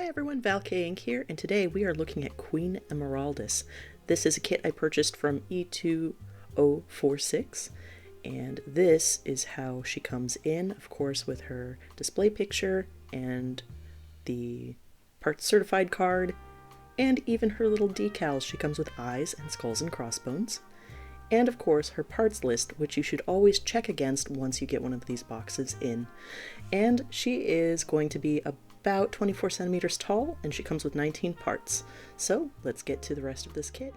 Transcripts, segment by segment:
Hi everyone, Valkayink here, and today we are looking at Queen Emeraldas. This is a kit I purchased from E2046, and this is how she comes in, of course, with her display picture and the parts certified card, and even her little decals. She comes with eyes and skulls and crossbones. And of course her parts list, which you should always check against once you get one of these boxes in. And she is going to be about 24 centimeters tall, and she comes with 19 parts. So let's get to the rest of this kit.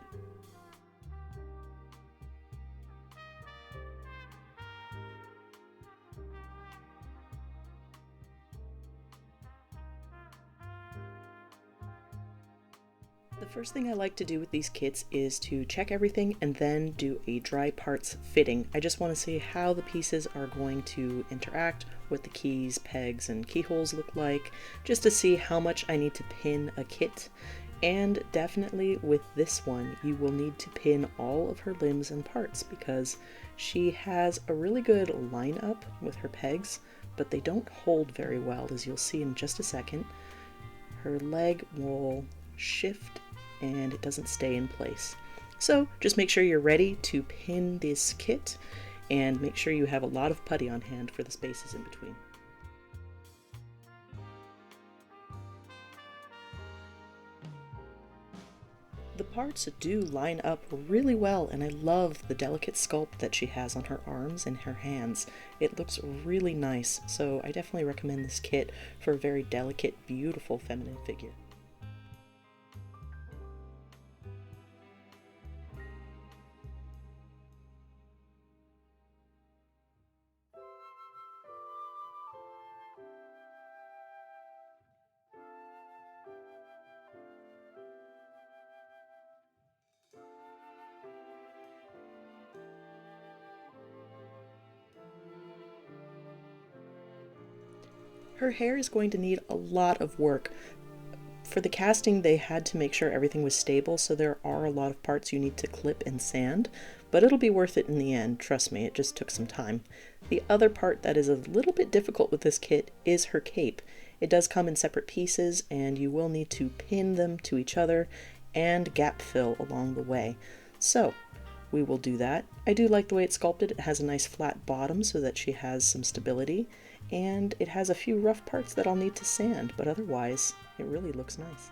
The first thing I like to do with these kits is to check everything and then do a dry parts fitting. I just want to see how the pieces are going to interact, what the keys, pegs, and keyholes look like, just to see how much I need to pin a kit. And definitely with this one, you will need to pin all of her limbs and parts because she has a really good lineup with her pegs, but they don't hold very well, as you'll see in just a second. Her leg will shift and it doesn't stay in place. So just make sure you're ready to pin this kit and make sure you have a lot of putty on hand for the spaces in between. The parts do line up really well, and I love the delicate sculpt that she has on her arms and her hands. It looks really nice, so I definitely recommend this kit for a very delicate, beautiful feminine figure. Her hair is going to need a lot of work. For the casting, they had to make sure everything was stable, so there are a lot of parts you need to clip and sand, but it'll be worth it in the end, trust me, it just took some time. The other part that is a little bit difficult with this kit is her cape. It does come in separate pieces, and you will need to pin them to each other and gap fill along the way. So, we will do that. I do like the way it's sculpted. It has a nice flat bottom so that she has some stability, and it has a few rough parts that I'll need to sand, but otherwise it really looks nice.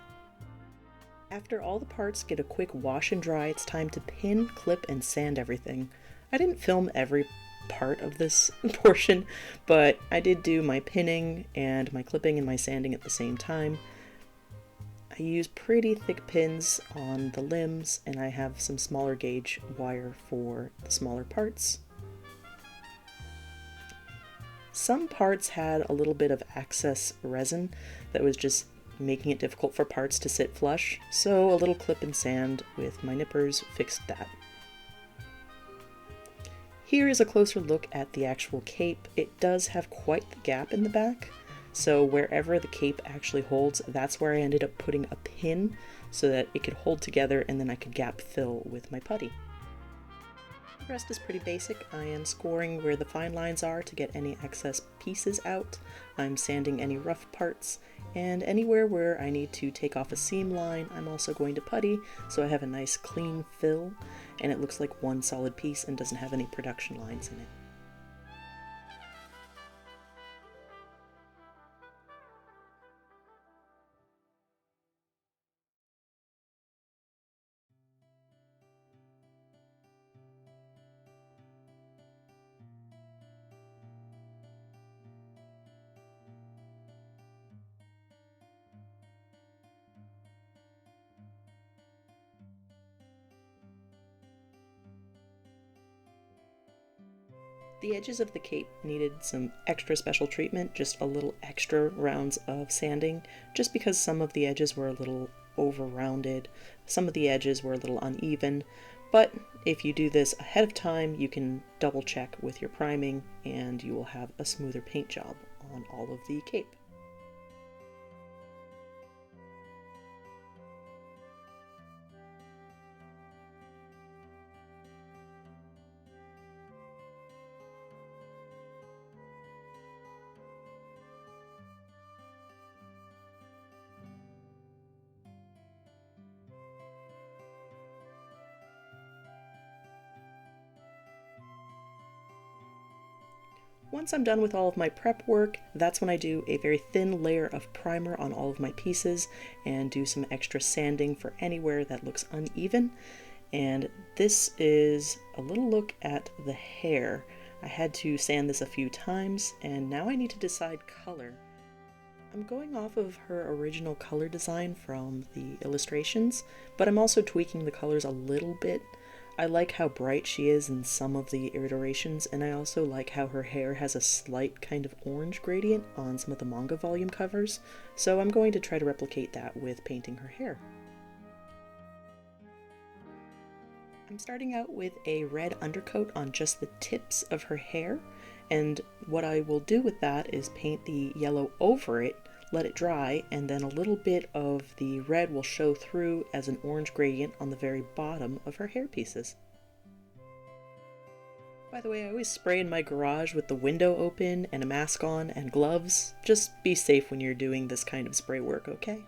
After all the parts get a quick wash and dry, it's time to pin, clip, and sand everything. I didn't film every part of this portion, but I did do my pinning and my clipping and my sanding at the same time. I use pretty thick pins on the limbs, and I have some smaller gauge wire for the smaller parts. Some parts had a little bit of excess resin that was just making it difficult for parts to sit flush, so a little clip and sand with my nippers fixed that. Here is a closer look at the actual cape. It does have quite the gap in the back, so wherever the cape actually holds, that's where I ended up putting a pin so that it could hold together, and then I could gap fill with my putty. The rest is pretty basic. I am scoring where the fine lines are to get any excess pieces out. I'm sanding any rough parts, and anywhere where I need to take off a seam line, I'm also going to putty, so I have a nice clean fill, and it looks like one solid piece and doesn't have any production lines in it. The edges of the cape needed some extra special treatment, just a little extra rounds of sanding, just because some of the edges were a little over-rounded, some of the edges were a little uneven, but if you do this ahead of time, you can double check with your priming and you will have a smoother paint job on all of the cape. Once I'm done with all of my prep work, that's when I do a very thin layer of primer on all of my pieces and do some extra sanding for anywhere that looks uneven. And this is a little look at the hair. I had to sand this a few times, and now I need to decide color. I'm going off of her original color design from the illustrations, but I'm also tweaking the colors a little bit. I like how bright she is in some of the iterations, and I also like how her hair has a slight kind of orange gradient on some of the manga volume covers, so I'm going to try to replicate that with painting her hair. I'm starting out with a red undercoat on just the tips of her hair, and what I will do with that is paint the yellow over it, let it dry, and then a little bit of the red will show through as an orange gradient on the very bottom of her hair pieces. By the way, I always spray in my garage with the window open and a mask on and gloves. Just be safe when you're doing this kind of spray work, okay?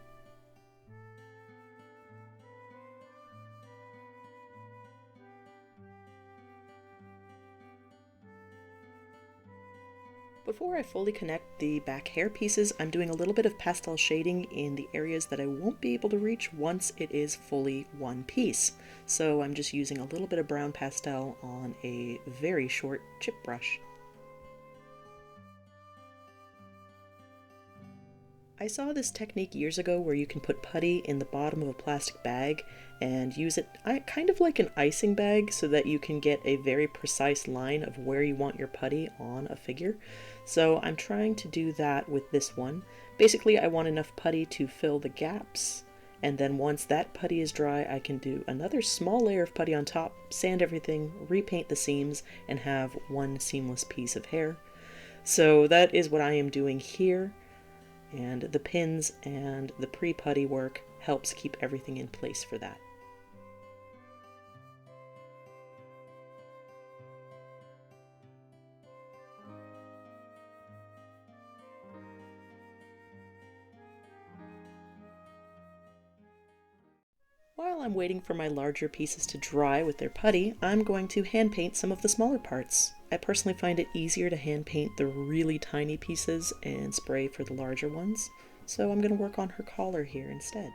Before I fully connect the back hair pieces, I'm doing a little bit of pastel shading in the areas that I won't be able to reach once it is fully one piece. So I'm just using a little bit of brown pastel on a very short chip brush. I saw this technique years ago where you can put putty in the bottom of a plastic bag and use it kind of like an icing bag so that you can get a very precise line of where you want your putty on a figure. So I'm trying to do that with this one. Basically, I want enough putty to fill the gaps, and then once that putty is dry, I can do another small layer of putty on top, sand everything, repaint the seams, and have one seamless piece of hair. So that is what I am doing here. And the pins and the pre-putty work helps keep everything in place for that. While I'm waiting for my larger pieces to dry with their putty, I'm going to hand paint some of the smaller parts. I personally find it easier to hand paint the really tiny pieces and spray for the larger ones, so I'm going to work on her collar here instead.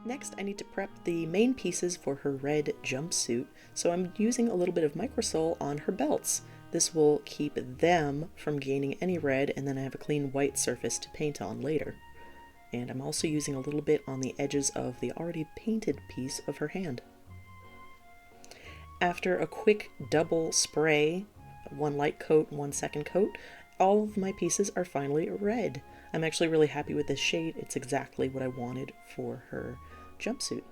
Next, I need to prep the main pieces for her red jumpsuit, so I'm using a little bit of microsol on her belts. This will keep them from gaining any red, and then I have a clean white surface to paint on later. And I'm also using a little bit on the edges of the already painted piece of her hand. After a quick double spray, one light coat, one second coat, all of my pieces are finally red. I'm actually really happy with this shade. It's exactly what I wanted for her jumpsuit.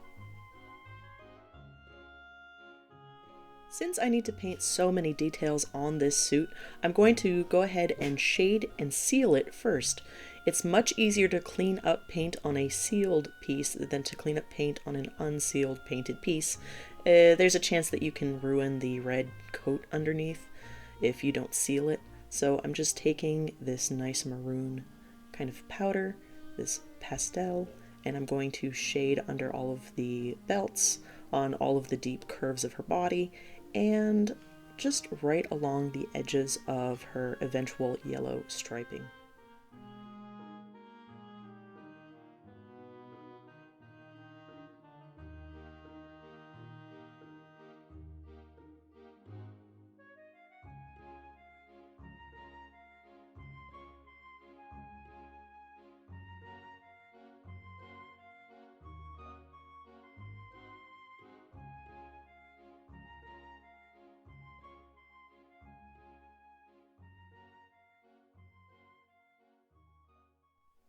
Since I need to paint so many details on this suit, I'm going to go ahead and shade and seal it first. It's much easier to clean up paint on a sealed piece than to clean up paint on an unsealed painted piece. There's a chance that you can ruin the red coat underneath if you don't seal it. So I'm just taking this nice maroon kind of powder, this pastel, and I'm going to shade under all of the belts, on all of the deep curves of her body, and just right along the edges of her eventual yellow striping.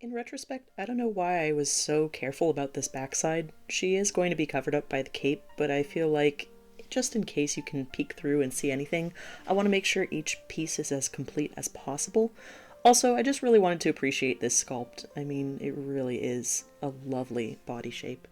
In retrospect, I don't know why I was so careful about this backside. She is going to be covered up by the cape, but I feel like just in case you can peek through and see anything, I want to make sure each piece is as complete as possible. Also, I just really wanted to appreciate this sculpt. I mean, it really is a lovely body shape.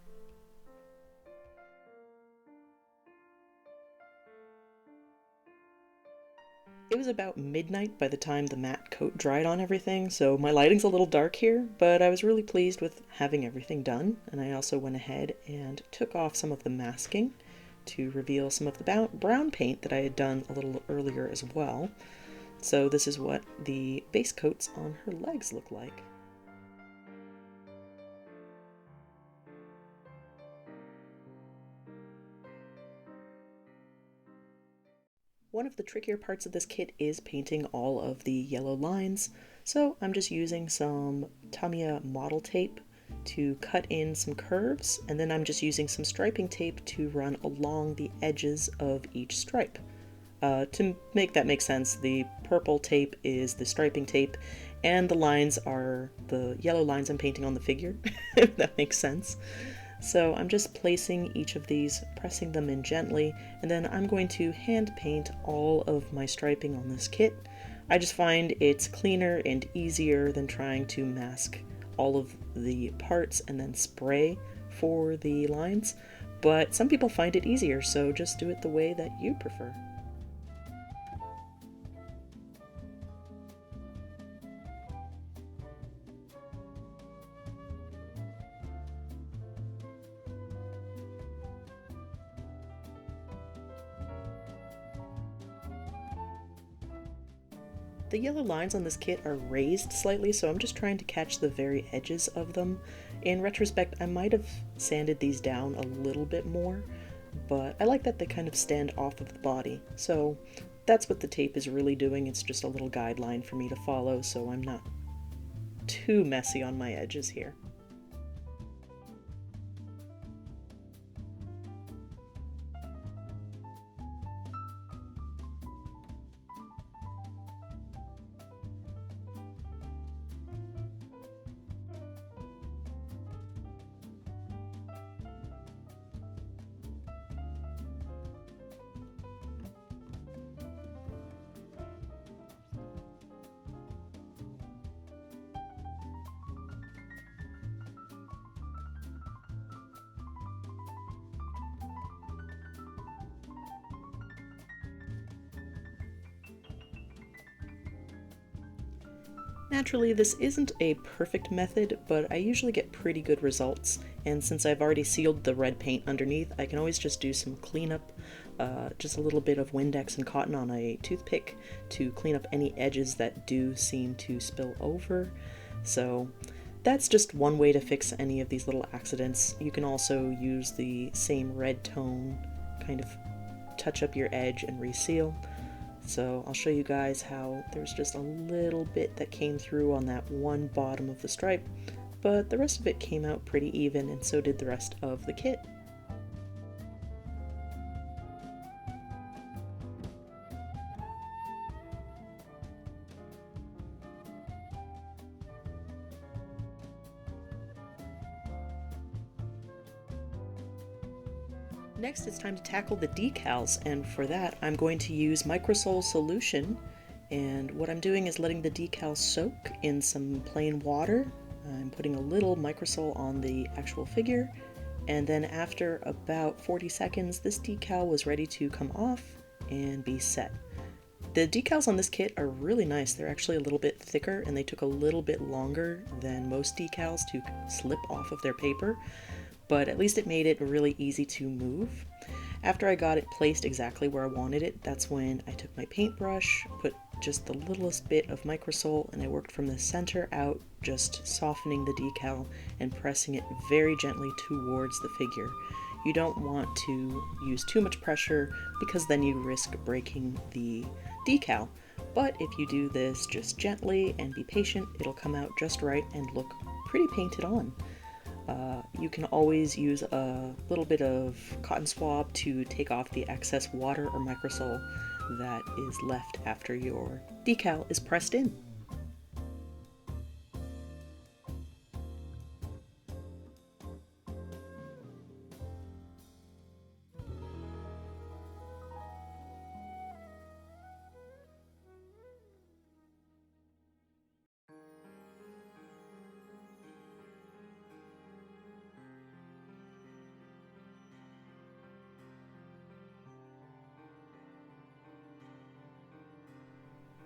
It was about midnight by the time the matte coat dried on everything, so my lighting's a little dark here, but I was really pleased with having everything done, and I also went ahead and took off some of the masking to reveal some of the brown paint that I had done a little earlier as well. So this is what the base coats on her legs look like. One of the trickier parts of this kit is painting all of the yellow lines, so I'm just using some Tamiya model tape to cut in some curves, and then I'm just using some striping tape to run along the edges of each stripe. To make that make sense, the purple tape is the striping tape, and the lines are the yellow lines I'm painting on the figure, if that makes sense. So I'm just placing each of these, pressing them in gently, and then I'm going to hand paint all of my striping on this kit. I just find it's cleaner and easier than trying to mask all of the parts and then spray for the lines, but some people find it easier, so just do it the way that you prefer. The yellow lines on this kit are raised slightly, so I'm just trying to catch the very edges of them. In retrospect, I might have sanded these down a little bit more, but I like that they kind of stand off of the body. So that's what the tape is really doing. It's just a little guideline for me to follow, so I'm not too messy on my edges here. Naturally, this isn't a perfect method, but I usually get pretty good results, and since I've already sealed the red paint underneath, I can always just do some cleanup, just a little bit of Windex and cotton on a toothpick to clean up any edges that do seem to spill over. So that's just one way to fix any of these little accidents. You can also use the same red tone, kind of touch up your edge and reseal. So I'll show you guys how there's just a little bit that came through on that one bottom of the stripe, but the rest of it came out pretty even, and so did the rest of the kit. Next, it's time to tackle the decals, and for that I'm going to use Microsol solution, and what I'm doing is letting the decal soak in some plain water. I'm putting a little Microsol on the actual figure, and then after about 40 seconds this decal was ready to come off and be set. The decals on this kit are really nice. They're actually a little bit thicker, and they took a little bit longer than most decals to slip off of their paper, but at least it made it really easy to move. After I got it placed exactly where I wanted it, that's when I took my paintbrush, put just the littlest bit of Microsol, and I worked from the center out, just softening the decal and pressing it very gently towards the figure. You don't want to use too much pressure because then you risk breaking the decal. But if you do this just gently and be patient, it'll come out just right and look pretty painted on. You can always use a little bit of cotton swab to take off the excess water or Microsol that is left after your decal is pressed in.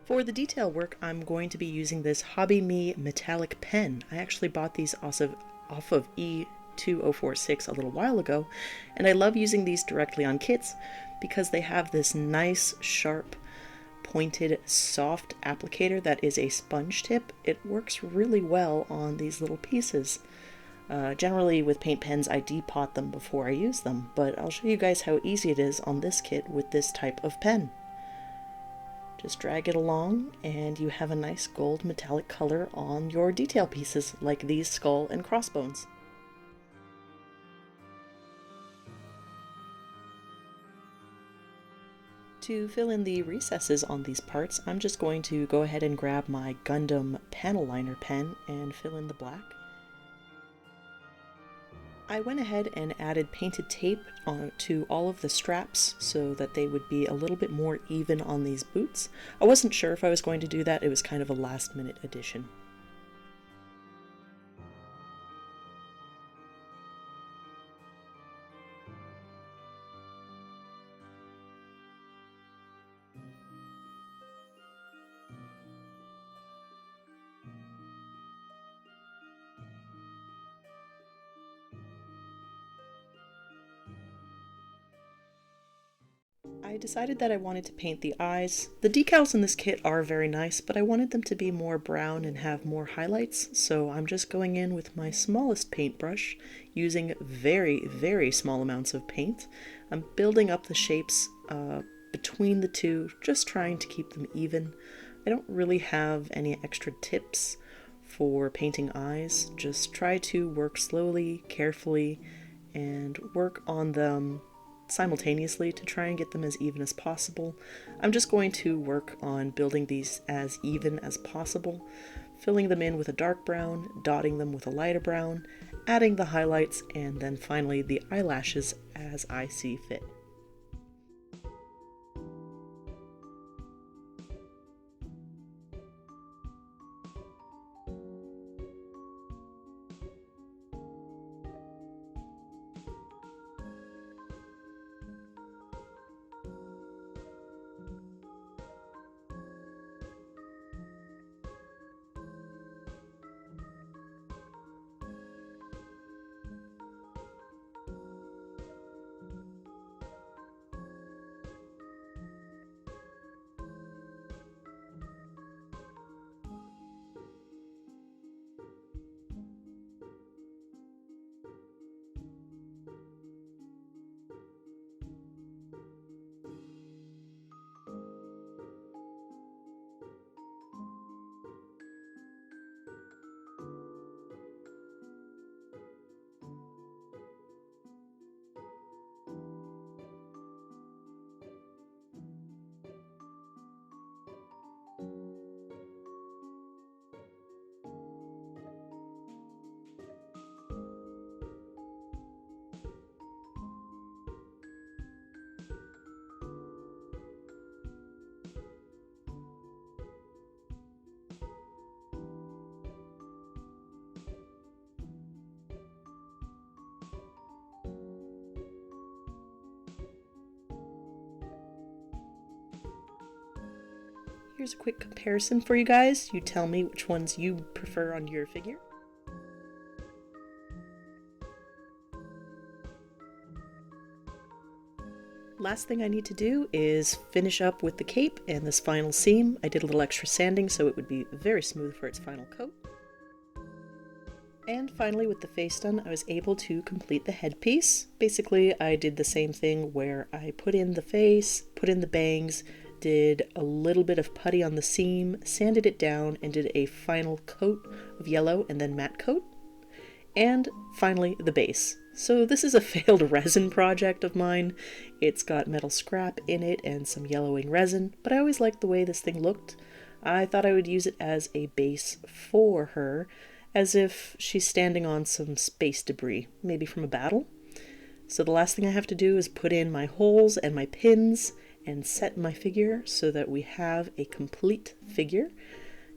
For the detail work, I'm going to be using this Hobby Me metallic pen. I actually bought these off of E2046 a little while ago, and I love using these directly on kits because they have this nice, sharp, pointed, soft applicator that is a sponge tip. It works really well on these little pieces. Generally with paint pens I depot them before I use them, but I'll show you guys how easy it is on this kit with this type of pen. Just drag it along and you have a nice gold metallic color on your detail pieces like these skull and crossbones. To fill in the recesses on these parts, I'm just going to go ahead and grab my Gundam panel liner pen and fill in the black. I went ahead and added painted tape to all of the straps so that they would be a little bit more even on these boots. I wasn't sure if I was going to do that, it was kind of a last minute addition. I decided that I wanted to paint the eyes. The decals in this kit are very nice, but I wanted them to be more brown and have more highlights, so I'm just going in with my smallest paintbrush, using very, very small amounts of paint. I'm building up the shapes between the two, just trying to keep them even. I don't really have any extra tips for painting eyes, just try to work slowly, carefully, and work on them simultaneously to try and get them as even as possible. I'm just going to work on building these as even as possible, filling them in with a dark brown, dotting them with a lighter brown, adding the highlights, and then finally the eyelashes as I see fit. Here's a quick comparison for you guys. You tell me which ones you prefer on your figure. Last thing I need to do is finish up with the cape and this final seam. I did a little extra sanding so it would be very smooth for its final coat. And finally, with the face done, I was able to complete the headpiece. Basically, I did the same thing where I put in the face, put in the bangs, did a little bit of putty on the seam, sanded it down, and did a final coat of yellow and then matte coat. And finally, the base. So this is a failed resin project of mine. It's got metal scrap in it and some yellowing resin, but I always liked the way this thing looked. I thought I would use it as a base for her, as if she's standing on some space debris, maybe from a battle. So the last thing I have to do is put in my holes and my pins and set my figure so that we have a complete figure.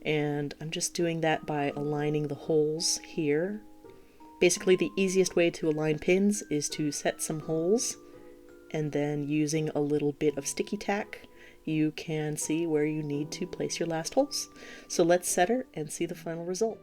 And I'm just doing that by aligning the holes here. Basically, the easiest way to align pins is to set some holes and then using a little bit of sticky tack you can see where you need to place your last holes. So let's set her and see the final result.